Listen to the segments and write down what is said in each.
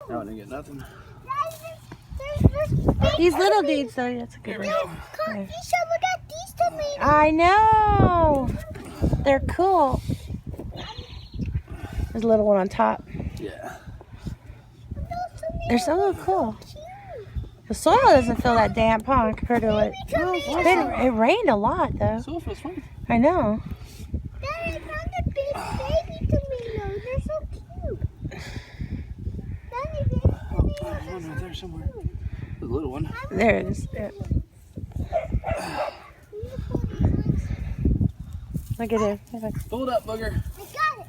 No, I didn't get nothing. These little dudes, though, that's a good one. Go. Yeah. You should look at these tomatoes. I know. They're cool. There's a little one on top. Yeah. They're so little cool. The soil doesn't feel that damp, huh, compared to what. It rained a lot, though. So feels fine. I know. Dad, I found a big baby tomatoes. They're so cute. Daddy, baby tomatoes There's one right there somewhere. The little one. There it is. Yeah. Look at it. Pull it up, booger. I got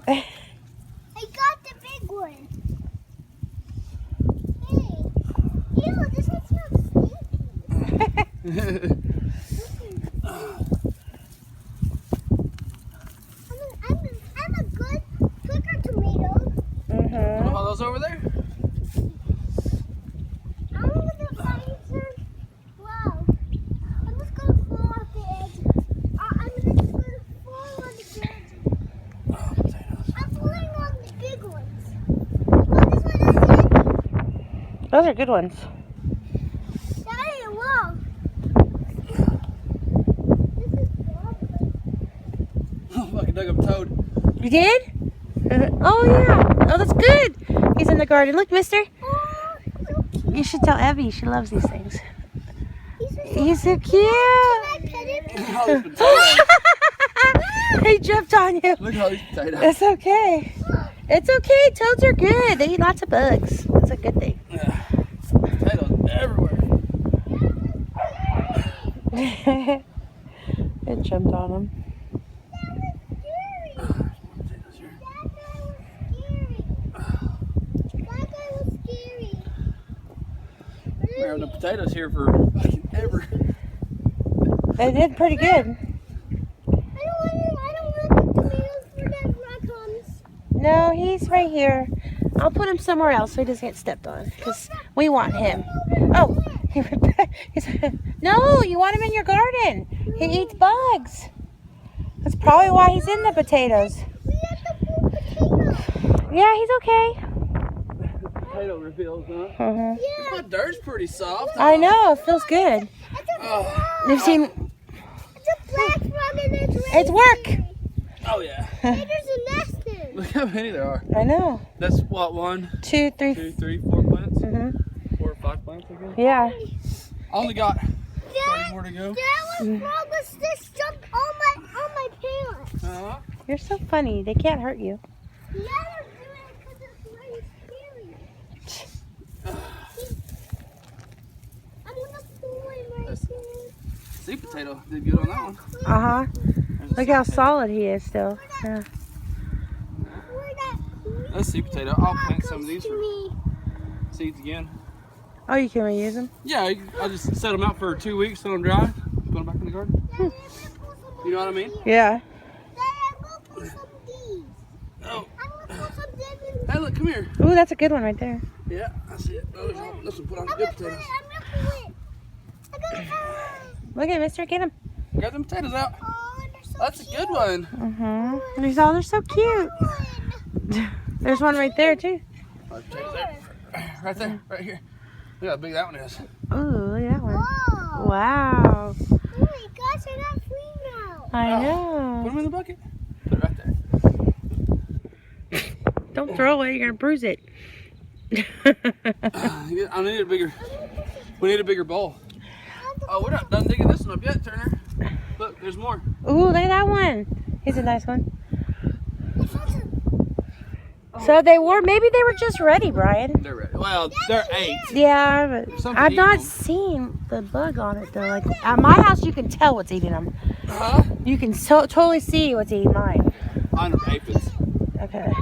it. I got the big one. Hey. Ew, this one smells stinky. I'm a good cooker tomato. Mm-hmm. All those over there? I'm gonna find some. Wow. I'm just gonna fall off the edge. I'm just gonna fall on the edge. Oh, potatoes. I'm pulling on the big ones. Oh, this one is it. Those are good ones. Daddy, whoa. This is lovely. Oh, fuck, I dug up a toad. You did? Oh, yeah. Oh, that's good. He's in the garden. Look, mister. Oh, so cute. You should tell Evie. She loves these things. He's so He's so cute. Can I pet him? All these potatoes. He jumped on you. Look at all these potatoes. It's okay. It's okay. Toads are good. They eat lots of bugs. That's a good thing. Yeah. Potatoes everywhere. It jumped on him. Potatoes here. That guy was scary. We're having the potatoes here for fucking ever. They did pretty good. I don't want the tomatoes for that raccoons. No, he's right here. I'll put him somewhere else so he doesn't get stepped on. Because we want him. Oh, no, you want him in your garden. He eats bugs. That's probably why he's in the potatoes. We have to pull potatoes. Yeah, he's okay. Potato reveals, huh? Uh-huh. Yeah. My dirt's pretty soft. I know, it feels good. It's a You've seen, It's a black frog and it's red. it's work. Oh, yeah. Hey, there's a nest in. Look how many there are. I know. That's what, 1, 2, 3. 2, 3, 4 plants? Mm-hmm. 4 or 5 plants, I guess. Yeah. I only got 30 Dad, more to go. that was frog was just jumped on my pants. Uh-huh. You're so funny. They can't hurt you. Yeah, they're doing it because it's very scary. I'm gonna pull him right That's- here. Sweet potato did good on that one. Uh-huh. There's a Look sweet how potato. solid he is still. Yeah. Where that That's sweet potato. I'll plant some of comes these to for me. seeds again. Oh, you can reuse them? Yeah, I'll just set them out for 2 weeks, let them dry, put them back in the garden. Daddy, I'm gonna pull some You know what I mean? Yeah. Daddy, I'm gonna pull some of these. Oh, I'm gonna pull some lemons. hey, look, come here. Ooh, that's a good one right there. Yeah, I see it. Oh, this one put on I'm the gonna good pull it. potatoes. I'm gonna pull it. I'm gonna Look at mister, get him. Got them potatoes out. Oh, they're so That's a cute. good one. Mm-hmm. They're so cute. One. There's one right there, too. Oh, potatoes there. Right there, right here. Look how big that one is. Ooh, look at that one. Whoa. Wow. Oh my gosh, I got free now. I Put know. them in the bucket. Put it right there. Don't throw it, you're going to bruise it. I need a bigger. We need a bigger bowl. Oh, we're not done digging this one up yet, Turner. Look, there's more. Ooh, look at that one. He's a nice one. I found some. So maybe they were just ready, Brian. They're ready. Well, they're 8. Yeah, but Something I've eating not them. seen the bug on it, though. Like, at my house, you can tell what's eating them. Huh? You can totally see what's eating mine. Mine are aphids. Okay.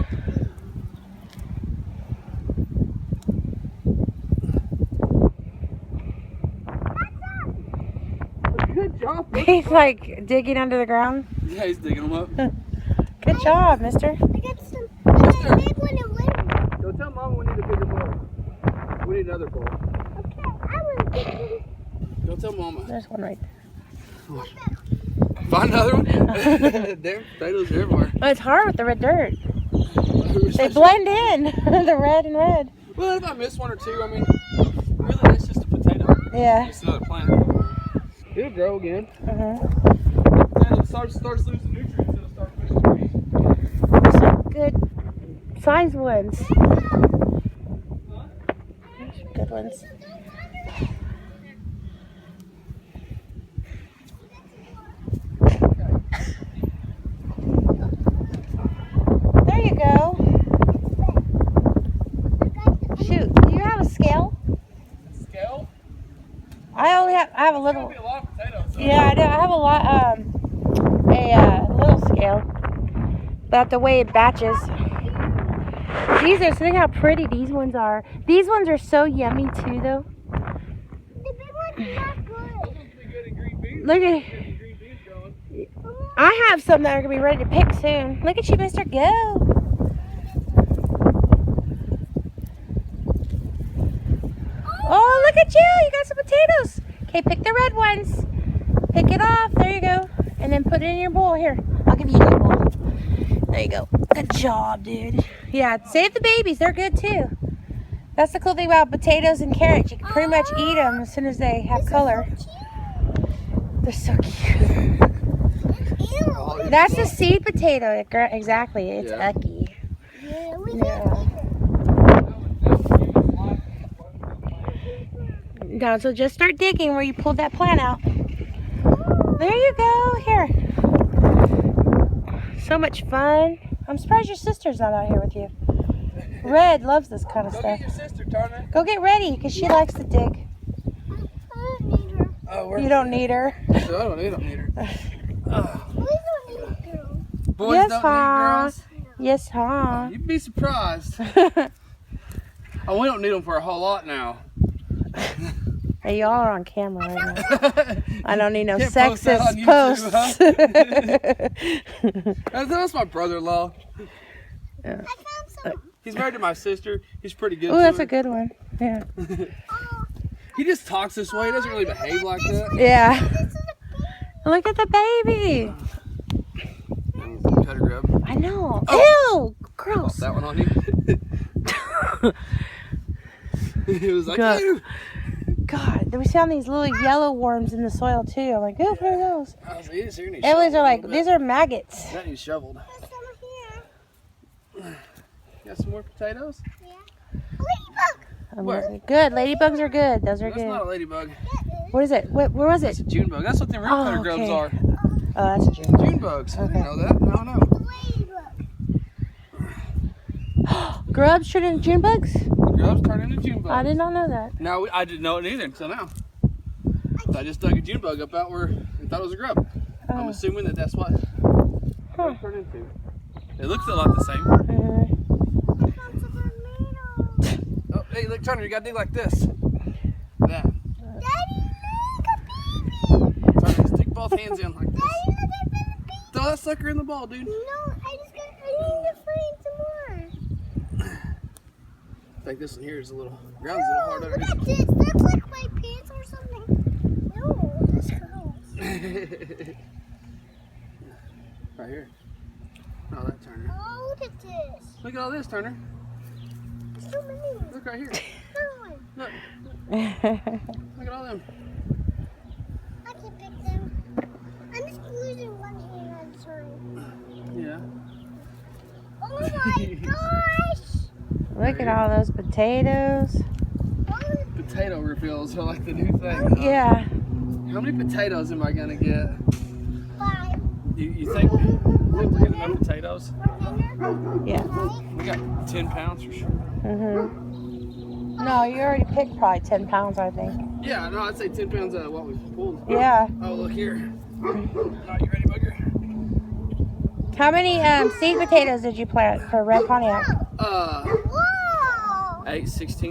Good job. He's like digging under the ground. Yeah, he's digging them up. Good job, mister. I got some. I got a big one and little. Go tell Mama we need a bigger bowl. We need another bowl. Okay, I will get you. Go tell Mama. There's one right there. Find another one? Damn potatoes everywhere. Well, it's hard with the red dirt. Who They blend in, the red and red. Well, if I miss one or two, I mean, really, that's just a potato. Yeah. It's another plant. It'll grow again. Uh-huh. It starts losing nutrients. It'll start pushing trees. Some good size ones. Good ones. There you go. Shoot, do you have a scale? Scale? I have a It's little. gonna be a lot of potatoes. So. Yeah, I do. I have a lot. A little scale, but I have to weigh in batches. These are. Look how pretty these ones are. These ones are so yummy too, though. The big one's not good. Look at. I have some that are gonna be ready to pick soon. Look at you, Mister. Go. Oh, look at you! You got some potatoes. Okay, pick the red ones. Pick it off. There you go. And then put it in your bowl. Here, I'll give you a new bowl. There you go. Good job, dude. Yeah, save the babies. They're good too. That's the cool thing about potatoes and carrots. You can pretty much eat them as soon as they have color. They're so cute. That's the seed potato. Exactly. It's ucky. Yeah, we Yeah. No, so just start digging where you pulled that plant out. There you go. Here. So much fun. I'm surprised your sister's not out here with you. Red loves this kind of Go stuff. get your sister, Turner. Go get ready, because she likes to dig. I don't need her. Oh, You don't need her. I don't need her. We don't need a girl. Boys Yes, don't huh? need girls. Yes, huh? You'd be surprised. Oh, we don't need them for a whole lot now. Hey, y'all are on camera right now. I don't need no Can't post that on sexist YouTube, posts. That's my brother-in-law. I found some. He's married to my sister. He's pretty good. Oh, that's to a good one. Yeah. He just talks this way. He doesn't really behave like that. Yeah. This is a Look at the baby. Cutter grub. I know. Oh. Ew. Gross. That one on you. It was like, God. ew. God, we found these little yellow worms in the soil too. I'm like, oh, what are those? I was like, these here need And these shoveled are a like, little these bit. are maggots. That needs shoveled. there's some here. Got some more potatoes? Yeah. Ladybug. Where? Good. Ladybugs are good. Those are That's not a good. ladybug. What is it? Where was It's it? a June bug. That's what the root cutter grubs okay. are. Oh, that's a June. June bugs. I Okay. didn't know that. Now I know. Ladybug. Grubs turn into June bugs? The grubs turn into June bugs. I did not know that. Now I didn't know it either until now. So I just dug a June bug up out where I thought it was a grub. I'm Oh. assuming that that's what Huh. it turned into. It looks a lot the same. I found some tomatoes. Oh, hey, look, Turner, you gotta dig like this. That. Daddy, look, a baby. Turner, stick both hands in like this. Daddy, look, I found a baby. Throw that sucker in the ball, dude. No, I need to find some more. I think this one here is a little, ground's a little hard Look underneath. at this. That's like my pants or something. No, that's gross. Right here. Oh, that Turner. Oh, look at this. Look at all this, Turner. There's so many. Look right here. Another one. Look. Look at all them. I can pick them. I'm just losing one hand at a time. Yeah. Oh my gosh. Look at all those potatoes. Oh, Potato reveals are like the new thing. Yeah. How many potatoes am I gonna get? 5. You think we're getting enough potatoes? Yeah. We got 10 pounds for sure. No, you already picked probably 10 pounds, I think. Yeah, no, I'd say 10 pounds out of what we've pulled. Yeah. Oh, look here. Are you ready, bugger? How many seed potatoes did you plant for red Pontiac? Whoa. 8, 16.